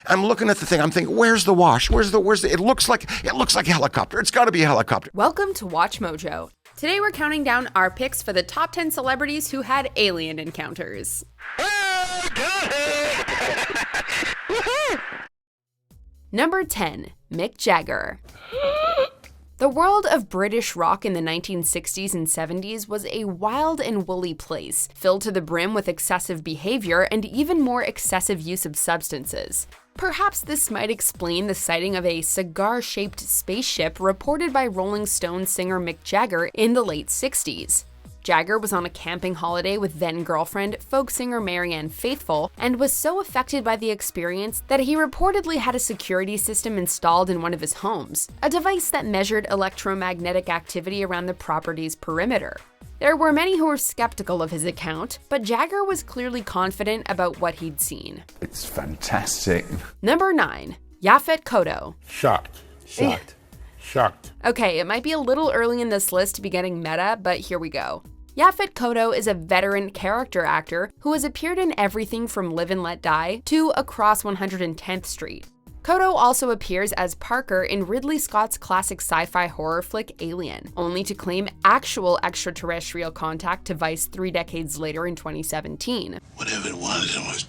I'm looking at the thing. I'm thinking, where's the wash? Where's the? It looks like a helicopter. It's got to be a helicopter. Welcome to Watch Mojo. Today we're counting down our picks for the top 10 celebrities who had alien encounters. Oh, got it! Number 10, Mick Jagger. The world of British rock in the 1960s and 70s was a wild and woolly place, filled to the brim with excessive behavior and even more excessive use of substances. Perhaps this might explain the sighting of a cigar-shaped spaceship reported by Rolling Stone singer Mick Jagger in the late 60s. Jagger was on a camping holiday with then-girlfriend, folk singer Marianne Faithfull, and was so affected by the experience that he reportedly had a security system installed in one of his homes, a device that measured electromagnetic activity around the property's perimeter. There were many who were skeptical of his account, but Jagger was clearly confident about what he'd seen. It's fantastic. Number 9, Yaphet Kotto. Shocked. Okay, it might be a little early in this list to be getting meta, but here we go. Yaphet Kotto is a veteran character actor who has appeared in everything from Live and Let Die to Across 110th Street. Kotto also appears as Parker in Ridley Scott's classic sci-fi horror flick Alien, only to claim actual extraterrestrial contact to Vice 3 decades later in 2017. Whatever it was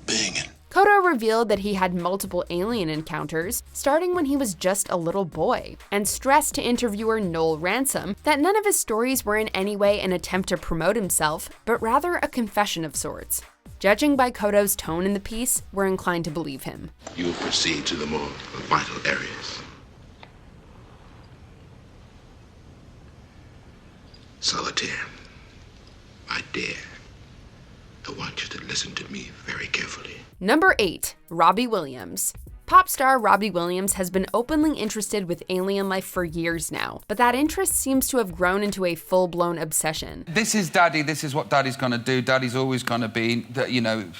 big. Kotto revealed that he had multiple alien encounters, starting when he was just a little boy, and stressed to interviewer Noel Ransom that none of his stories were in any way an attempt to promote himself, but rather a confession of sorts. Judging by Kotto's tone in the piece, we're inclined to believe him. You will proceed to the more vital areas. Solitaire, my dear, I want you to listen to me very carefully. Number 8, Robbie Williams. Pop star Robbie Williams has been openly interested with alien life for years now, but that interest seems to have grown into a full-blown obsession. This is Daddy, this is what Daddy's gonna do. Daddy's always gonna be,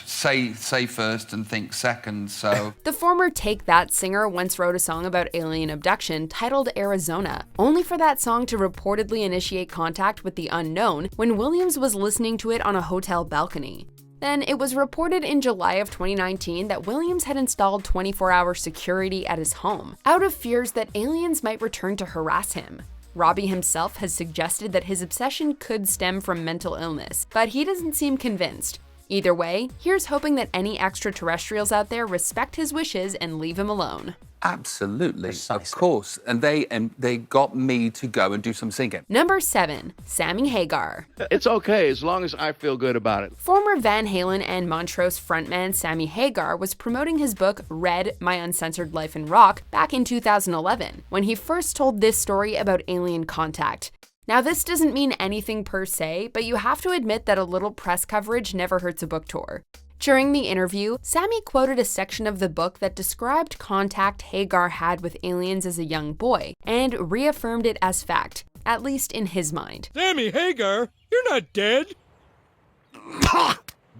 say first and think second, so... The former Take That singer once wrote a song about alien abduction titled Arizona, only for that song to reportedly initiate contact with the unknown when Williams was listening to it on a hotel balcony. Then it was reported in July of 2019 that Williams had installed 24-hour security at his home, out of fears that aliens might return to harass him. Robbie himself has suggested that his obsession could stem from mental illness, but he doesn't seem convinced. Either way, here's hoping that any extraterrestrials out there respect his wishes and leave him alone. Absolutely, of course. And they got me to go and do some singing. Number 7, Sammy Hagar. It's okay as long as I feel good about it. Former Van Halen and Montrose frontman Sammy Hagar was promoting his book Red, My Uncensored Life in Rock back in 2011, when he first told this story about alien contact. Now, this doesn't mean anything per se, but you have to admit that a little press coverage never hurts a book tour. During the interview, Sammy quoted a section of the book that described contact Hagar had with aliens as a young boy, and reaffirmed it as fact, at least in his mind. Sammy Hagar, you're not dead.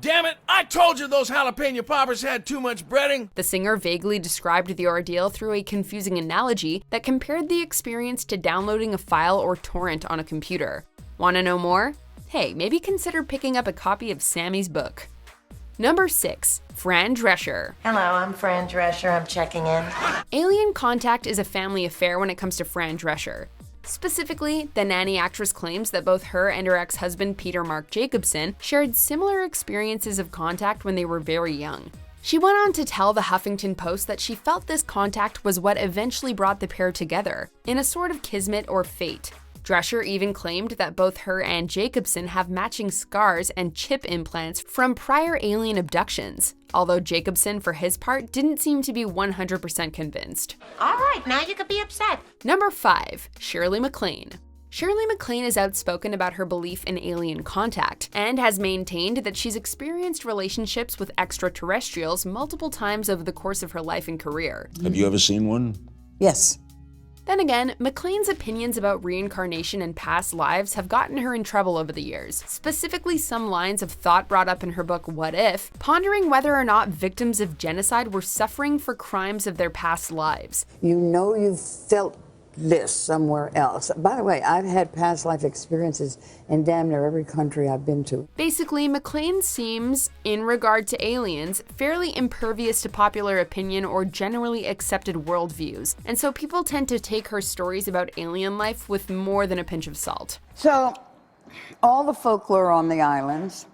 Damn it! I told you those jalapeno poppers had too much breading! The singer vaguely described the ordeal through a confusing analogy that compared the experience to downloading a file or torrent on a computer. Want to know more? Hey, maybe consider picking up a copy of Sammy's book. Number 6, Fran Drescher. Hello, I'm Fran Drescher. I'm checking in. Alien contact is a family affair when it comes to Fran Drescher. Specifically, the nanny actress claims that both her and her ex-husband Peter Mark Jacobson shared similar experiences of contact when they were very young. She went on to tell the Huffington Post that she felt this contact was what eventually brought the pair together, in a sort of kismet or fate. Drescher even claimed that both her and Jacobson have matching scars and chip implants from prior alien abductions, although Jacobson, for his part, didn't seem to be 100% convinced. All right, now you could be upset. Number 5, Shirley MacLaine. Shirley MacLaine is outspoken about her belief in alien contact, and has maintained that she's experienced relationships with extraterrestrials multiple times over the course of her life and career. Have you ever seen one? Yes. Then again, MacLane's opinions about reincarnation and past lives have gotten her in trouble over the years, specifically some lines of thought brought up in her book What If, pondering whether or not victims of genocide were suffering for crimes of their past lives. You know you've felt this somewhere else. By the way, I've had past life experiences in damn near every country I've been to. Basically, McLean seems, in regard to aliens, fairly impervious to popular opinion or generally accepted worldviews, and so people tend to take her stories about alien life with more than a pinch of salt. So, all the folklore on the islands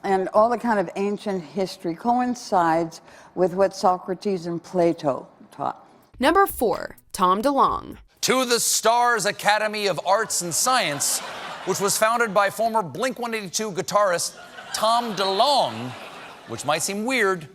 and all the kind of ancient history coincides with what Socrates and Plato taught. Number 4, Tom DeLonge. To the Stars Academy of Arts and Science, which was founded by former Blink-182 guitarist Tom DeLonge, which might seem weird,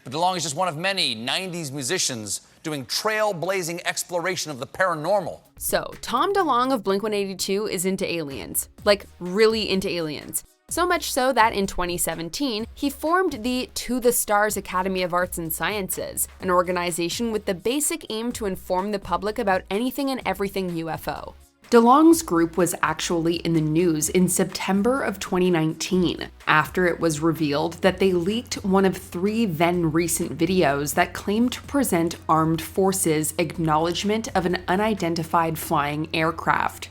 but DeLonge is just one of many 90s musicians doing trailblazing exploration of the paranormal. So, Tom DeLonge of Blink-182 is into aliens. Like, really into aliens. So much so that in 2017, he formed the To the Stars Academy of Arts and Sciences, an organization with the basic aim to inform the public about anything and everything UFO. DeLonge's group was actually in the news in September of 2019, after it was revealed that they leaked one of 3 then recent videos that claimed to present armed forces' acknowledgement of an unidentified flying aircraft.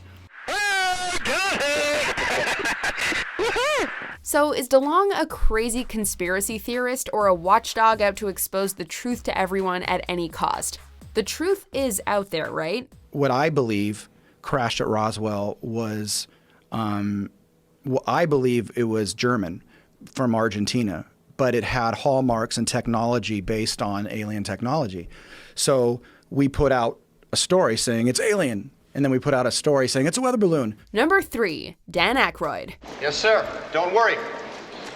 So is DeLonge a crazy conspiracy theorist or a watchdog out to expose the truth to everyone at any cost? The truth is out there, right? What I believe crashed at Roswell was, I believe it was German from Argentina, but it had hallmarks and technology based on alien technology. So we put out a story saying it's alien. And then we put out a story saying it's a weather balloon. Number 3, Dan Aykroyd. Yes, sir. Don't worry.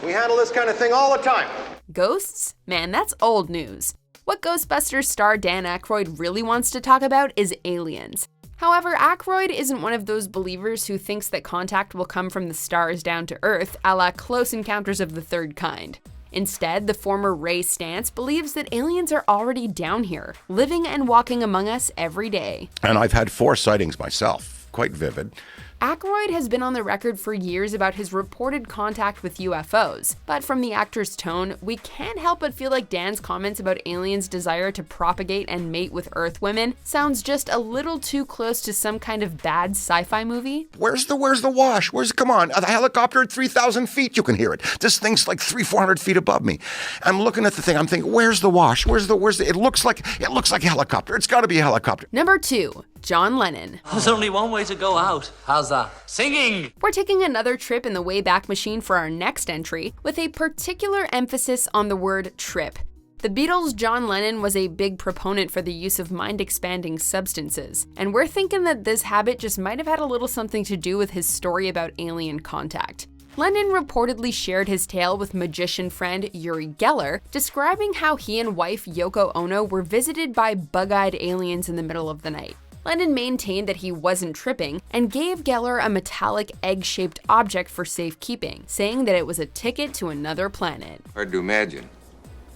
We handle this kind of thing all the time. Ghosts? Man, that's old news. What Ghostbusters star Dan Aykroyd really wants to talk about is aliens. However, Aykroyd isn't one of those believers who thinks that contact will come from the stars down to Earth, a la Close Encounters of the Third Kind. Instead, the former Ray Stantz believes that aliens are already down here, living and walking among us every day. And I've had 4 sightings myself, quite vivid. Aykroyd has been on the record for years about his reported contact with UFOs, but from the actor's tone, we can't help but feel like Dan's comments about aliens' desire to propagate and mate with Earth women sounds just a little too close to some kind of bad sci-fi movie. Where's the wash? Come on, a helicopter at 3,000 feet, you can hear it. This thing's like 400 feet above me. I'm looking at the thing, I'm thinking, where's the wash? It looks like a helicopter. It's gotta be a helicopter. Number 2, John Lennon. There's only one way to go out. How's that? Singing! We're taking another trip in the Wayback Machine for our next entry, with a particular emphasis on the word trip. The Beatles' John Lennon was a big proponent for the use of mind-expanding substances, and we're thinking that this habit just might have had a little something to do with his story about alien contact. Lennon reportedly shared his tale with magician friend Uri Geller, describing how he and wife Yoko Ono were visited by bug-eyed aliens in the middle of the night. Lennon maintained that he wasn't tripping and gave Geller a metallic egg-shaped object for safekeeping, saying that it was a ticket to another planet. Hard to imagine.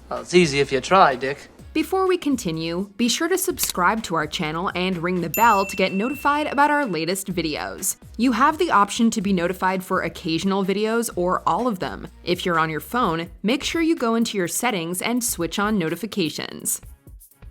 Well, it's easy if you try, Dick. Before we continue, be sure to subscribe to our channel and ring the bell to get notified about our latest videos. You have the option to be notified for occasional videos or all of them. If you're on your phone, make sure you go into your settings and switch on notifications.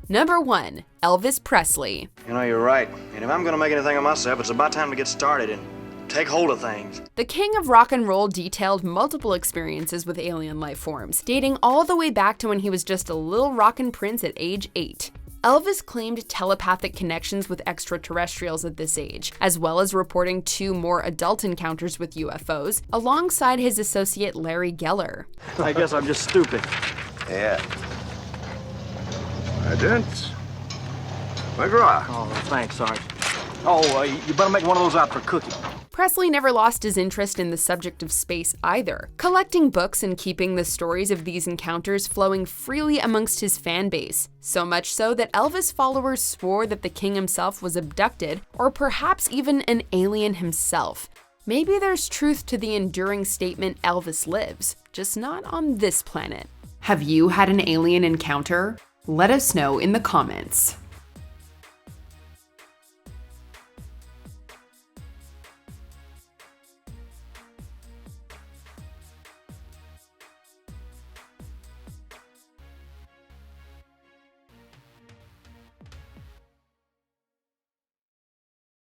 Number 1, Elvis Presley. You know, you're right. And if I'm gonna make anything of myself, it's about time to get started and take hold of things. The king of rock and roll detailed multiple experiences with alien life forms, dating all the way back to when he was just a little rockin' prince at age 8. Elvis claimed telepathic connections with extraterrestrials at this age, as well as reporting 2 more adult encounters with UFOs, alongside his associate Larry Geller. I guess I'm just stupid. Yeah. I didn't. McGraw. Oh, thanks, Sarge. Oh, you better make one of those out for Cookie. Presley never lost his interest in the subject of space either, collecting books and keeping the stories of these encounters flowing freely amongst his fan base, so much so that Elvis followers swore that the king himself was abducted, or perhaps even an alien himself. Maybe there's truth to the enduring statement Elvis lives, just not on this planet. Have you had an alien encounter? Let us know in the comments.